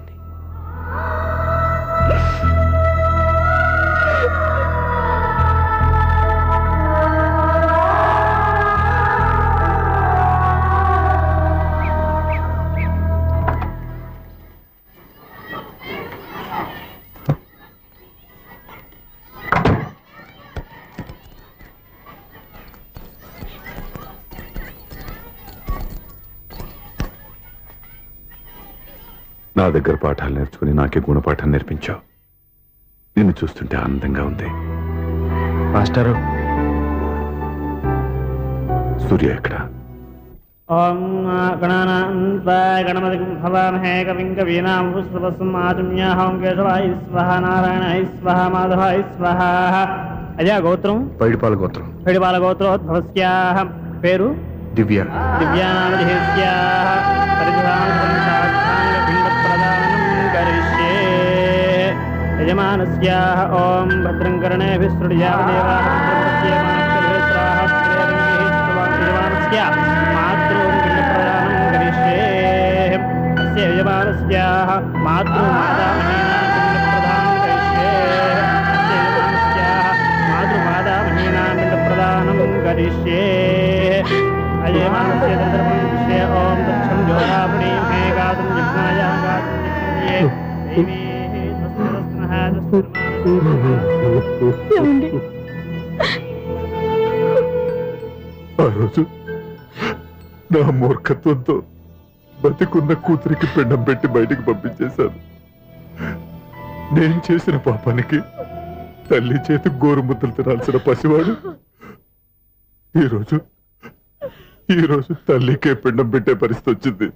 నా దగ్గర పాఠాలు నేర్చుకుని నాకే గుణపాఠం నేర్పించావు. నిన్ను నిన్ను చూస్తుంటే ఆనందంగా ఉంది. మాస్టారు, సూర్య ఎక్కడ? ఓం గణపతిం హవామహే కవిం కవీనాం పుష్పవస్మాతుమ్యాహం కేశవాయ స్వహ నారాయణాయ స్వహ మాధవాయ స్వహ. అయ్యా గోత్రం? పైడిపాల గోత్రం. పైడిపాల గోత్రోద్భవస్యాః. పేరు? దివ్య. దివ్యానామధేస్యాః. పరిధానపిండప్రదానం కరిష్యే. యజమానస్యాః ఓం భద్రం కర్ణేభిः శృణుయామ దేవాः మాతృం పిండప్రదానం కరిష్యే. అస్య యజమానస్యాః మాతృమాదామహేనా పిండప్రదానం కరిష్యే. అస్య యజమానస్యాః మాతృమాదామహేనా పిండప్రదానం కరిష్యే. అజయమానస్య దర్శనస్య ఓం దక్షం జ్యోతాపుణీం హే గాతుం జిహ్నాయ గాతుం జిహ్నయే దేవీ స్వస్తిరస్నః ఆ రోజు నా మూర్ఖత్వంతో బతికున్న కూతురికి పిండం పెట్టి బయటికి పంపించేశాను. నేను చేసిన పాపానికి తల్లి చేతి గోరుముద్దలు తినాల్సిన పసివాడు ఈరోజు తల్లికే పిండం పెట్టే పరిస్థితి వచ్చింది.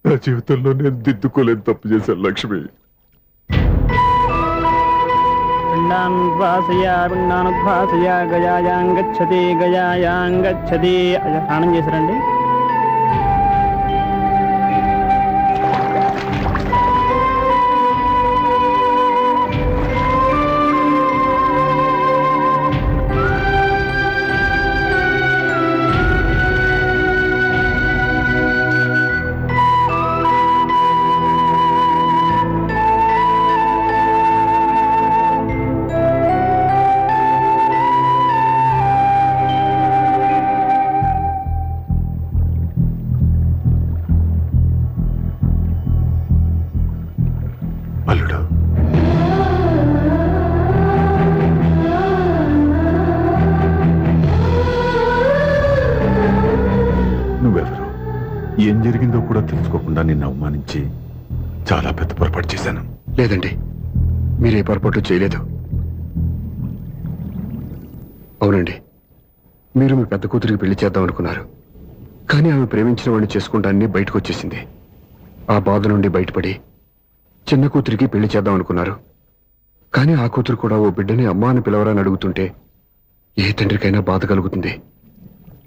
నా జీవితంలో నేను దిద్దుకోలేని తప్పు చేశాను లక్ష్మి. పిండానుద్వాసయ గయాయాంగచ్చతి గయాయాంగచ్చతి. స్నానం చేశారండి? అల్లుడు, నువ్వెవరు? ఏం జరిగిందో కూడా తెలుసుకోకుండా నిన్ను అవమానించి చాలా పెద్ద పొరపాటు చేశాను. లేదండి, మీరే పొరపాటు చేయలేదు. అవునండి, మీరు మీ పెద్ద కూతురికి పెళ్లి చేద్దాం అనుకున్నారు. కానీ ఆమె ప్రేమించిన వాడిని చేసుకుంటానని బయటకు వచ్చేసింది. ఆ బాధ నుండి బయటపడి చిన్న కూతురికి పెళ్లి చేద్దాం అనుకున్నారు. కానీ ఆ కూతురు కూడా ఓ బిడ్డని అమ్మా అని పిలవరని అడుగుతుంటే ఏ తండ్రికైనా బాధ కలుగుతుంది.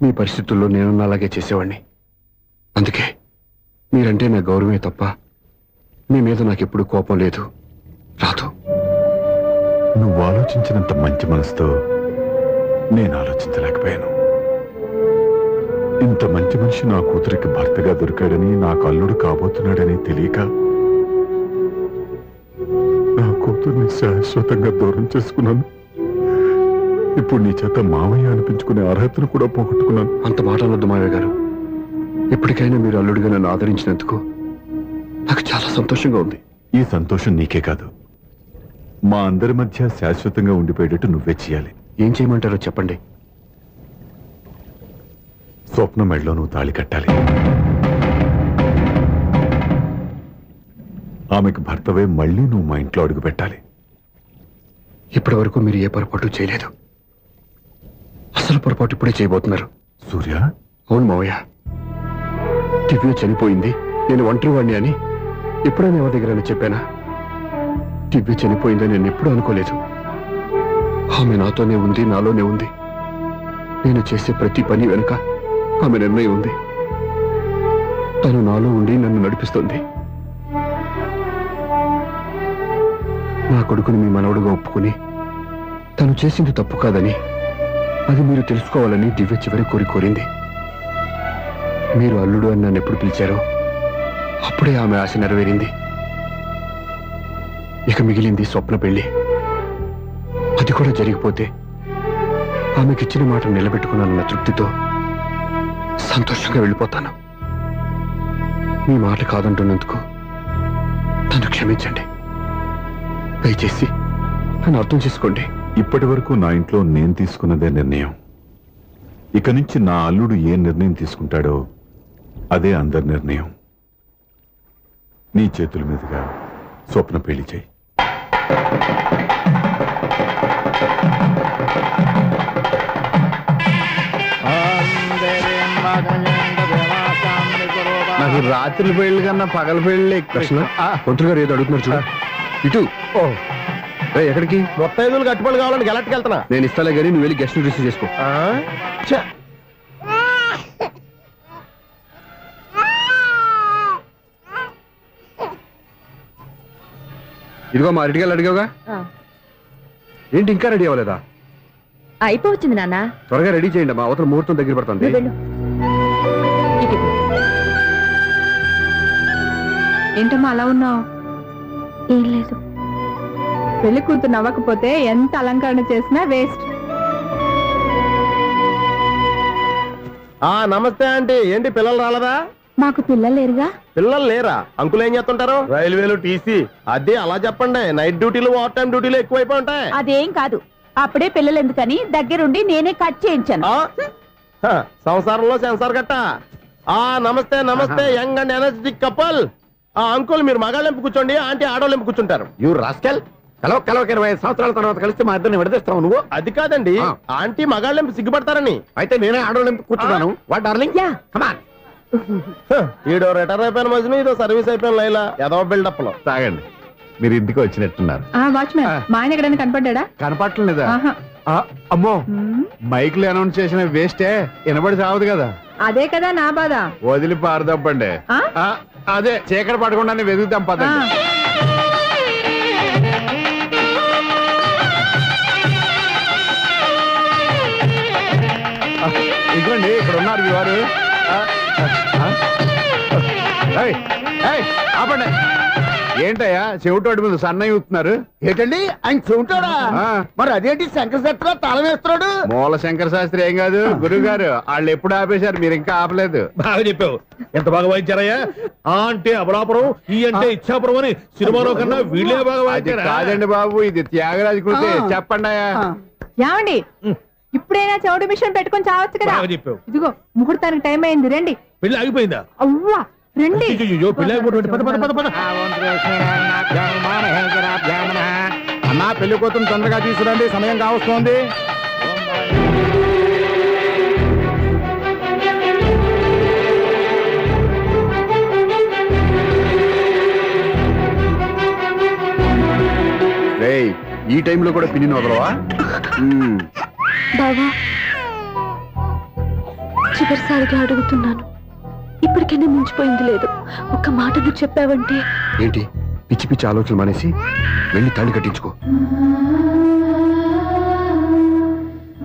మీ పరిస్థితుల్లో నేనున్న అలాగే చేసేవాడిని. అందుకే మీరంటే నా గౌరవమే తప్ప మీ మీద నాకెప్పుడు కోపం లేదు, రాదు. నువ్వు ఆలోచించినంత మంచి మనసుతో నేను ఆలోచించలేకపోయాను. ఇంత మంచి మనిషి నా కూతురికి భర్తగా దొరికాడని, నాకు అల్లుడు కాబోతున్నాడని తెలియక నా కూతుర్ని శాశ్వతంగా దూరం చేసుకున్నాను. ఇప్పుడు నీ చేత మామయ్య అనిపించుకునే అర్హతను కూడా పోగొట్టుకున్నాను. అంత మాట అనొద్దు మావయ్య గారు. ఎప్పటికైనా మీరు అల్లుడిగా నన్ను ఆదరించినందుకు నాకు చాలా సంతోషంగా ఉంది. ఈ సంతోషం నీకే కాదు, మా అందరి మధ్య శాశ్వతంగా ఉండిపోయేటట్టు నువ్వే చేయాలి. ఏం చేయమంటారో చెప్పండి. స్వప్న మెడలో నువ్వు తాళి కట్టాలి. ఆమెకు భర్తవే మళ్ళీ నువ్వు మా ఇంట్లో అడుగు పెట్టాలి. ఇప్పటి వరకు మీరు ఏ పొరపాటు చేయలేదు. అసలు పొరపాటు ఇప్పుడే చేయబోతున్నారు. సూర్య? అవును మావయ్య, దివ్య చనిపోయింది, నేను ఒంటరివాణ్ణి అని ఎప్పుడైనా ఎవరి దగ్గర చెప్పానా? దివ్య చనిపోయిందని నేను ఎప్పుడూ అనుకోలేదు. ఆమె నాతోనే ఉంది, నాలోనే ఉంది. నేను చేసే ప్రతి పని వెనుక ఆమె నిర్ణయం ఉంది. తను నాలో ఉండి నన్ను నడిపిస్తుంది. నా కొడుకుని మీ మనవడుగా ఒప్పుకుని తను చేసింది తప్పు కాదని, అది మీరు తెలుసుకోవాలని దివ్య చివరి కోరింది. మీరు అల్లుడు అని నన్ను ఎప్పుడు పిలిచారో అప్పుడే ఆమె ఆశ నెరవేరింది. ఇక మిగిలింది స్వప్న పెళ్లి. అది కూడా జరిగిపోతే ఆమెకిచ్చిన మాట నిలబెట్టుకున్నానన్న తృప్తితో సంతోషంగా వెళ్ళిపోతాను. మీ మాట కాదంటున్నందుకు నన్ను క్షమించండి. దయచేసి నన్ను అర్థం చేసుకోండి. ఇప్పటి వరకు నా ఇంట్లో నేను తీసుకున్నదే నిర్ణయం. ఇక నుంచి నా అల్లుడు ఏ నిర్ణయం తీసుకుంటాడో అదే అందరి నిర్ణయం. నీ చేతుల మీదుగా స్వప్న పెళ్లి చేయి. నాకు రాత్రి పెళ్లి కన్నా పగల పెళ్లి కృష్ణ పంతులు గారు ఏదో అడుగుతున్నారు చూడ. ఇటు రేయ్, ఎక్కడికి? మొత్తం 5 కట్టుబడి కావాలని గెలట్కి వెళ్తున్నా. నేను ఇస్తాలే గానీ నువ్వు వెళ్ళి గెస్ట్ రిసీవ్ చేసుకో. ఇదిగో మా రెడీ గారు అడిగావుగా, ఏంటి ఇంకా రెడీ అవ్వలేదా? అయిపోవచ్చింది నాన్న. త్వరగా రెడీ చేయండి, మా అవతల ముహూర్తం దగ్గర పడుతుంది. ఏంటమ్మా అలా ఉన్నావు? ఏం లేదు. పెళ్లి కూతురు నవ్వకపోతే ఎంత అలంకరణ చేసినా వేస్ట్. నమస్తే ఆంటీ. ఏంటి పిల్లలు రాలేదా? మాకు పిల్లలు లేరుగా. పిల్లలు లేరా? అంకులు ఏం చేస్తుంటారు? రైల్వేలు, టీసీ. అదే అలా చెప్పండి. నైట్ డ్యూటీలు, ఓవర్ టైం డ్యూటీలు ఎక్కువైపోయి ఉంటాయి. అదేం కాదు, అప్పుడే పిల్లలు ఎందుకని దగ్గరుండి నేనే కట్ చేయించాను. సంసారంలో సెన్సార్ గట్ట. నమస్తే నమస్తే, young and energetic couple. Uncle మీరు మగాళ్ళెంపు కూర్చోండి, ఆంటీ ఆడోళ్ళెంపు కూర్చుంటారు. యూ రాస్కెల్, కలవక 20 సంవత్సరాల తర్వాత కలిసి మా ఇద్దరిని విడదీస్తావు నువ్వు. అది కాదండి, ఆంటీ మగాళ్ళెంపు సిగ్గుపడతారని. అయితే నేనే ఆడోళ్ళెంపు కూర్చున్నాను. What darling, come on. ఈడో రిటైర్ అయిపోయిన మధ్యన ఇదో సర్వీస్ అయిపోయిన లైలా ఏదో బిల్డప్ లో. తాగండి, మీరు ఇంటికి వచ్చినట్టున్నారు. వాచ్మెన్ మా ఆయన ఎక్కడైనా కనపడ్డా? కనపడలేదా? అమ్మో, మైక్లు అనౌన్స్ చేసిన వేస్టే, వినబడి సావదు కదా. అదే కదా నా బాధ. వదిలి పారదప్పండి. అదే చీకటి పడకుండానే వెతుకుతాం పదండి. ఇదిగోండి ఇక్కడ ఉన్నారు మీ వారు. ఆపండి. ఏంటయ్యా చెవిటోడి మీద సన్నయ్య ఊతున్నారు? ఏంటండి ఆయన చెవిటోడా? మరి అదేంటి శంకర్ శెట్టిలో తాళం వేస్తున్నాడు? మూల శంకర శాస్త్రి ఏం కాదు గురువు గారు, వాళ్ళు ఎప్పుడు ఆపేశారు, మీరు ఇంకా ఆపలేదు. బాగా చెప్పావు, ఎంత బాగా వాయించారయ్యా. ఆ అంటే అమలాపురం, ఈ అంటే ఇచ్చాపురం అని సినిమాలో కన్నా వీళ్ళే బాగా వాయించారు. కాదండి బాబు, ఇది త్యాగరాజ కృతి. చెప్పండి అయ్యా. ఏమండి, ఇప్పుడైనా చెవుడు మిషన్ పెట్టుకొని చావచ్చు కదా. చెప్పావు. ఇదిగో ముహూర్తానికి టైం అయింది, రండి. పెళ్లి ఆగిపోయిందా? అవ్వా రండి. పెళ్లి ఆగిపోతుంది. అన్నా పెళ్లి కూతురు తొందరగా తీసుకురండి, సమయం కావస్తోంది. రేయ్, ఈ టైంలో కూడా పిన్ని వదలవా? బావా, చివరిసారిగా అడుగుతున్నాను, ఇప్పటికైనా మించిపోయింది లేదు. ఒక్క మాట నువ్వు చెప్పావంటే. ఏంటి పిచ్చి పిచ్చి ఆలోచనలు మానేసి వెళ్ళి తాళి కట్టించుకో.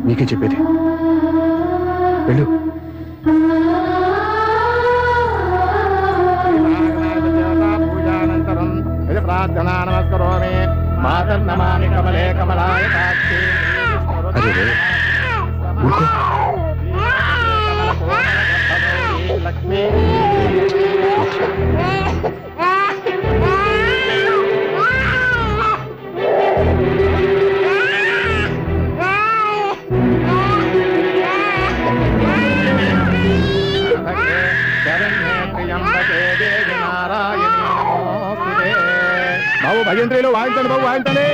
నీకే చెప్పేది, వెళ్ళు. ప్రార్థనా నమస్కరోమి మాతర్నమామి కమలే కమలాయ సాక్షి. అరే రే, ఊరుకో. లక్ష్మీ బాబు భజంత్రిలో వాయించండి, బాబు వాయించండి.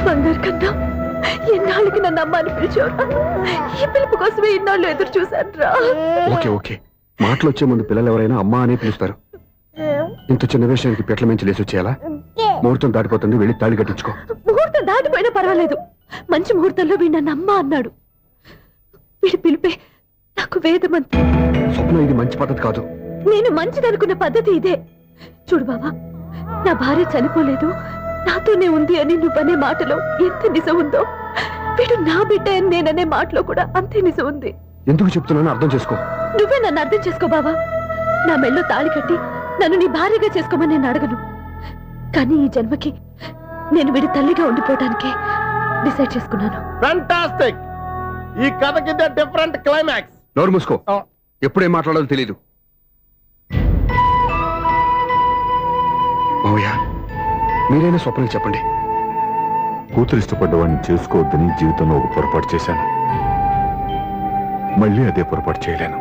బంగారు కన్నా, ఎన్నాళ్ళకి నన్ను అమ్మ అని పిలిచావురా. ఈ పిలుపు కోసమే ఇన్నాళ్ళు ఎదురు చూశాను రా. ఓకే ఓకే, మాటలు వచ్చే ముందు పిల్లలు ఎవరైనా అమ్మా అనే పిలుస్తారు. ఇంత చిన్న విషయానికి పెట్ల మించి లేచి వచ్చేయాలా? ముహూర్తం దాటిపోతుంది, వెళ్ళి తాళి కట్టించుకో. ముహూర్తం దాటిపోయినా పర్వాలేదు, మంచి ముహూర్తంలో వీడు నన్ను అమ్మ అన్నాడు. వీడి పిలిపే నాకు వేదమంత్రం. స్వప్న, ఇది మంచి పద్ధతి కాదు. నేను మంచిదనుకున్న పద్ధతి ఇదే. చూడు బావా, నా భార్య చనిపోలేదు, నాతోనే ఉంది అని నువ్వనే మాటలో ఎంత నిజం ఉందో, వీడు నా బిడ్డ అని నేననే మాటలో కూడా అంతే నిజం ఉంది. ఎందుకు చెప్తున్నానో అర్థం చేసుకో. నువ్వే నన్ను అర్థం చేసుకో బావా. నా మెళ్ళో తాళి కట్టి నన్ను నీ భార్యగా చేసుకోమని నేను అడగను. కానీ ఈ జన్మకి నేను వీడి తల్లిగా ఉండిపోవటానికి డిసైడ్ చేసుకున్నాను. ఫ్యాంటాస్టిక్. ఈ కథకి డిఫరెంట్ క్లైమాక్స్. నోరు మూసుకో. ఎప్పుడేం మాట్లాడాలో తెలీదు. మావయ్య, మీరైనా స్వప్నకి చెప్పండి. కూతురు ఇష్టపడ్డవాడిని చేసుకోవద్దని జీవితంలో ఒక పొరపాటు చేశాను. మళ్ళీ అదే పొరపాటు చేయలేను.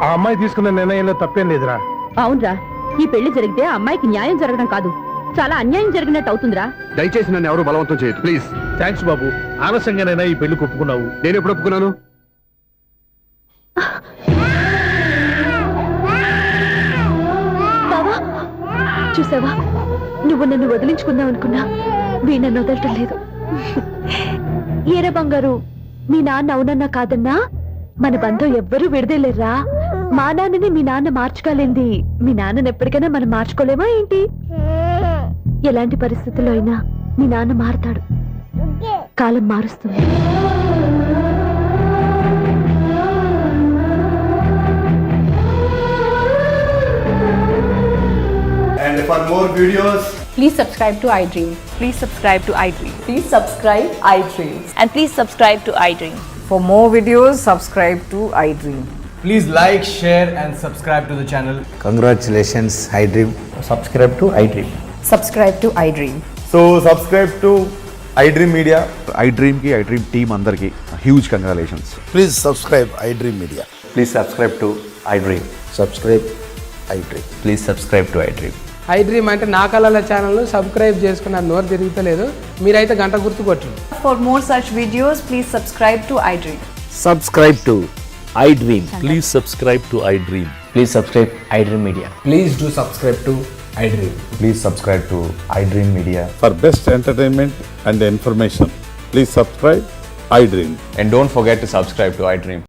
ఆ అమ్మాయి తీసుకున్న నిర్ణయంలో తప్పేం లేదురా. అవునరా, ఈ పెళ్లి జరిగితే ఆ అమ్మాయికి న్యాయం జరగడం కాదు, చాలా అన్యాయం జరిగినట్టు అవుతుందిరా. దయచేసి నన్ను ఎవరు బలవంతం చేయదు ప్లీజ్. థ్యాంక్స్ బాబు, ఆలస్యంగానైనా ఈ పెళ్లి ఒప్పుకున్నావు. నేను ఎప్పుడు ఒప్పుకున్నాను? బావా, చూసావా, నువ్వు నన్ను వదిలించుకుందాం అనుకున్నా వీ నన్ను వదలటం లేదు. ఏరా బంగారు, మీ నాన్న అవునన్నా కాదన్నా మన బంధం ఎవ్వరూ విడదలేరా. మా నాన్నని మీ నాన్న మార్చుకోలేంది, మీ నాన్నని ఎప్పటికైనా మనం మార్చుకోలేమా ఏంటి? ఎలాంటి పరిస్థితుల్లో అయినా మీ నాన్న మారుతాడు, కాలం మారుస్తుంది. And for more videos, Please subscribe to iDream. Please subscribe to iDream. Please subscribe iDream. And please subscribe to iDream. For more videos, subscribe to iDream. please like, share and subscribe to the channel. Congratulations, iDream. Subscribe to iDream. Subscribe to iDream. So subscribe to iDream Media. iDream కి iDream టీమ్ అందరికి huge congratulations. Please subscribe iDream Media. Please subscribe to iDream. Subscribe iDream. Please subscribe to iDream. iDream అంటే నా కళల ఛానల్ సబ్స్క్రైబ్ చేసుకున్న నోరు తిరుగుతలేదు, మీరైతే గంట గుర్తు కొట్టండి. For more such videos, please subscribe to iDream. Subscribe to iDream. Please subscribe to iDream. Please subscribe iDream Media. Please do subscribe to iDream. Please subscribe to iDream Media. For best entertainment and information, please subscribe iDream. And don't forget to subscribe to iDream.